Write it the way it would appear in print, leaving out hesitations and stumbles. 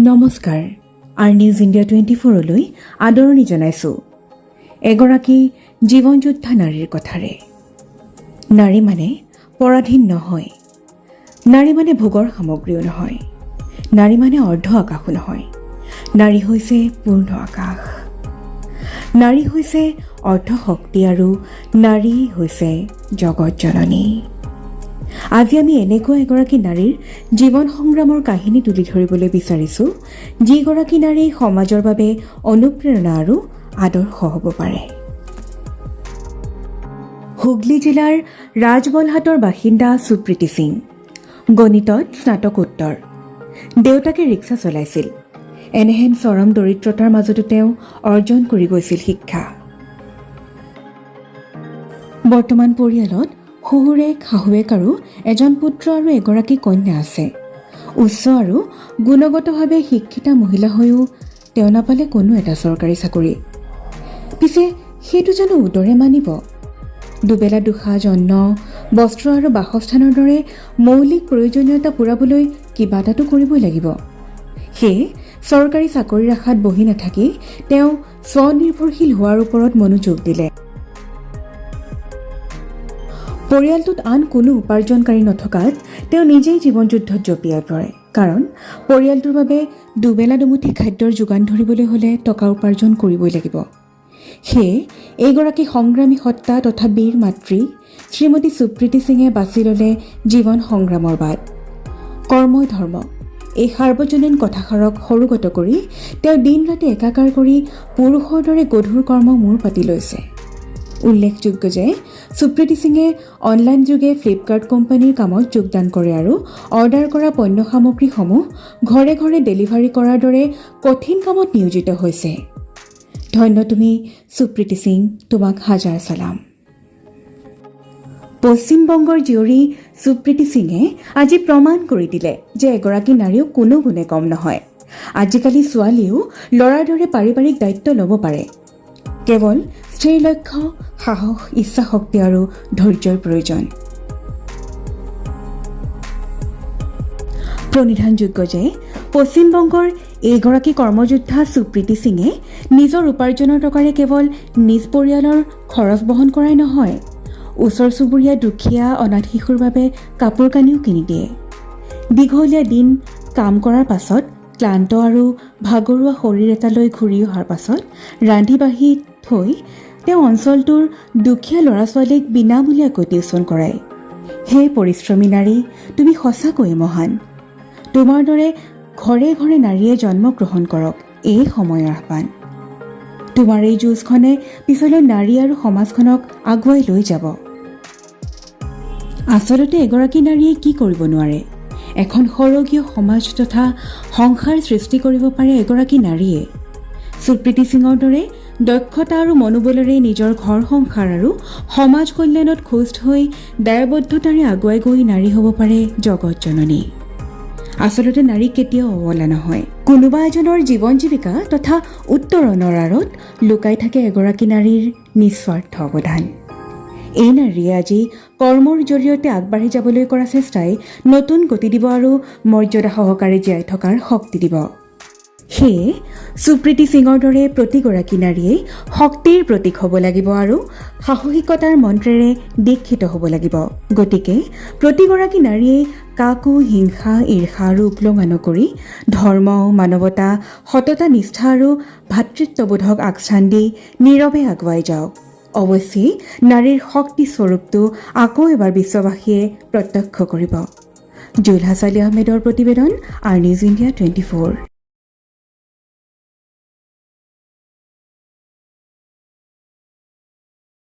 নমস্কাৰ R news India 24লৈ আদৰণি জনাইছোঁ এগৰাকী জীৱন যোদ্ধা নাৰীৰ কথাৰে। নাৰী মানে পৰাধীন নহয়, নাৰী মানে ভোগৰ সামগ্ৰীও নহয়, নাৰী মানে অৰ্ধ আকাশো নহয়, নাৰী হৈছে পূৰ্ণ আকাশ, নাৰী হৈছে অৰ্ধ শক্তি আৰু নাৰী হৈছে জগত জননী। আজি আমি এনেকুৱা এগৰাকী নাৰীৰ জীৱন সংগ্ৰামৰ কাহিনী তুলি ধৰিবলৈ বিচাৰিছোঁ, যিগৰাকী নাৰী সমাজৰ বাবে অনুপ্ৰেৰণা আৰু আদৰ্শ হ'ব পাৰে। হুগলী জিলাৰ ৰাজবলহাটৰ বাসিন্দা সুপ্ৰীতি সিং, গণিতত স্নাতকোত্তৰ। দেউতাকে ৰিক্সা চলাইছিল। এনেহেন চৰম দৰিদ্ৰতাৰ মাজতো তেওঁ অৰ্জন কৰি গৈছিল শিক্ষা। বৰ্তমান পৰিয়ালত শহুৰেক, শাহুৱেক আৰু এজন পুত্ৰ আৰু এগৰাকী কন্যা আছে। উচ্চ আৰু গুণগতভাৱে শিক্ষিতা মহিলা হৈও তেওঁ নাপালে কোনো এটা চৰকাৰী চাকৰি। পিছে সেইটো জানো উদৰে মানিব? দুবেলা দুসাঁজ অন্ন, বস্ত্ৰ আৰু বাসস্থানৰ দৰে মৌলিক প্ৰয়োজনীয়তা পূৰাবলৈ কিবা এটাতো কৰিবই লাগিব। সেয়ে চৰকাৰী চাকৰিৰ আশাত বহি নাথাকি তেওঁ স্বনিৰ্ভৰশীল হোৱাৰ ওপৰত মনোযোগ দিলে। পৰিয়ালটোত আন কোনো উপাৰ্জনকাৰী নথকাত তেওঁ নিজেই জীৱন যুদ্ধত জঁপিয়াই পৰে। কাৰণ পৰিয়ালটোৰ বাবে দুবেলা দুমুঠি খাদ্যৰ যোগান ধৰিবলৈ হ'লে টকা উপাৰ্জন কৰিবই লাগিব। সেয়ে এইগৰাকী সংগ্ৰামী সত্তা তথা বীৰ মাতৃ শ্ৰীমতী সুপ্ৰীতি সিঙে বাছি ল'লে জীৱন সংগ্ৰামৰ বাট। কৰ্মই ধৰ্ম, এই সাৰ্বজনীন কথাষাৰক সৰুগত কৰি তেওঁ দিন ৰাতি একাকাৰ কৰি পুৰুষৰ দৰে গধুৰ কৰ্ম মূৰ পাতি লৈছে। উল্লেখযোগ্য যে সুপ্ৰীতি সিঙে অনলাইন যোগে ফ্লিপকাৰ্ট কোম্পানীৰ কামত যোগদান কৰে আৰু অৰ্ডাৰ কৰা পণ্য সামগ্ৰীসমূহ ঘৰে ঘৰে ডেলিভাৰী কৰাৰ দৰে কঠিন কামত নিয়োজিত হৈছে। ধন্য তুমি সুপ্ৰীতি সিং, তোমাক হাজাৰ চালাম। পশ্চিমবংগৰ জীয়ৰী সুপ্ৰীতি সিঙে আজি প্ৰমাণ কৰি দিলে যে এগৰাকী নাৰীও কোনো গুণে কম নহয়। আজিকালি ছোৱালীয়েও ল'ৰাৰ দৰে পাৰিবাৰিক দায়িত্ব ল'ব পাৰে। কেৱল স্থিৰ লক্ষ্য, সাহস, ইচ্ছাশক্তি আৰু ধৈৰ্যৰ প্ৰয়োজন। প্ৰণিধানযোগ্য যে পশ্চিমবংগৰ এইগৰাকী কৰ্মযোদ্ধা সুপ্ৰীতি সিঙে নিজৰ উপাৰ্জনৰ টকাৰে কেৱল নিজ পৰিয়ালৰ খৰচ বহন কৰাই নহয়, ওচৰ চুবুৰীয়া দুখীয়া অনাথ শিশুৰ বাবে কাপোৰ কানিও কিনি দিয়ে। দীঘলীয়া দিন কাম কৰাৰ পাছত ক্লান্ত আৰু ভাগৰুৱা শৰীৰ এটালৈ ঘূৰি অহাৰ পাছত ৰান্ধি বাঢ়ি থৈ তেওঁ অঞ্চলটোৰ দুখীয়া ল'ৰা ছোৱালীক বিনামূলীয়াকৈ টিউচন কৰায়। হে পৰিশ্ৰমী নাৰী, তুমি সঁচাকৈয়ে মহান। তোমাৰ দৰে ঘৰে ঘৰে নাৰীয়ে জন্ম গ্ৰহণ কৰক, এই সময়ৰ আহ্বান। তোমাৰ এই যুঁজখনে পিছলৈ নাৰী আৰু সমাজখনক আগুৱাই লৈ যাব। আচলতে এগৰাকী নাৰীয়ে কি কৰিব নোৱাৰে? এখন সৰগীয় সমাজ তথা সংসাৰ সৃষ্টি কৰিব পাৰে এগৰাকী নাৰীয়ে। সুপ্ৰীতি সিঙৰ দৰে দক্ষতা আৰু মনোবলেৰে নিজৰ ঘৰ সংসাৰ আৰু সমাজ কল্যাণত খোজ থৈ দায়বদ্ধতাৰে আগুৱাই গৈ নাৰী হ'ব পাৰে জগত জননী। আচলতে নাৰী কেতিয়াও অবলা নহয়। কোনোবা এজনৰ জীৱন জীৱিকা তথা উত্তৰণৰ আঁৰত লুকাই থাকে এগৰাকী নাৰীৰ নিস্বাৰ্থ অৱদান। এই নাৰীয়ে আজি কৰ্মৰ জৰিয়তে আগবাঢ়ি যাবলৈ কৰা চেষ্টাই নতুন গতি দিব আৰু মৰ্যাদা সহকাৰে জীয়াই থকাৰ শক্তি দিব। সেয়ে সুপ্ৰীতি সিঙৰ দৰে প্ৰতিগৰাকী নাৰীয়ে শক্তিৰ প্ৰতীক হ'ব লাগিব আৰু সাহসিকতাৰ মন্ত্ৰেৰে দীক্ষিত হ'ব লাগিব। গতিকে প্ৰতিগৰাকী নাৰীয়ে কাকো হিংসা, ঈৰ্ষা আৰু উপলঙা নকৰি ধৰ্ম, মানৱতা, সততা, নিষ্ঠা আৰু ভাতৃত্ববোধক আগস্থান দি নীৰৱে আগুৱাই যাওক। অৱশ্যেই নাৰীৰ শক্তি স্বৰূপটো আকৌ এবাৰ বিশ্ববাসীয়ে প্ৰত্যক্ষ কৰিব। জুলহাছ আলী আহমেদৰ প্ৰতিবেদন, আৰ নিউজ ইণ্ডিয়া 24।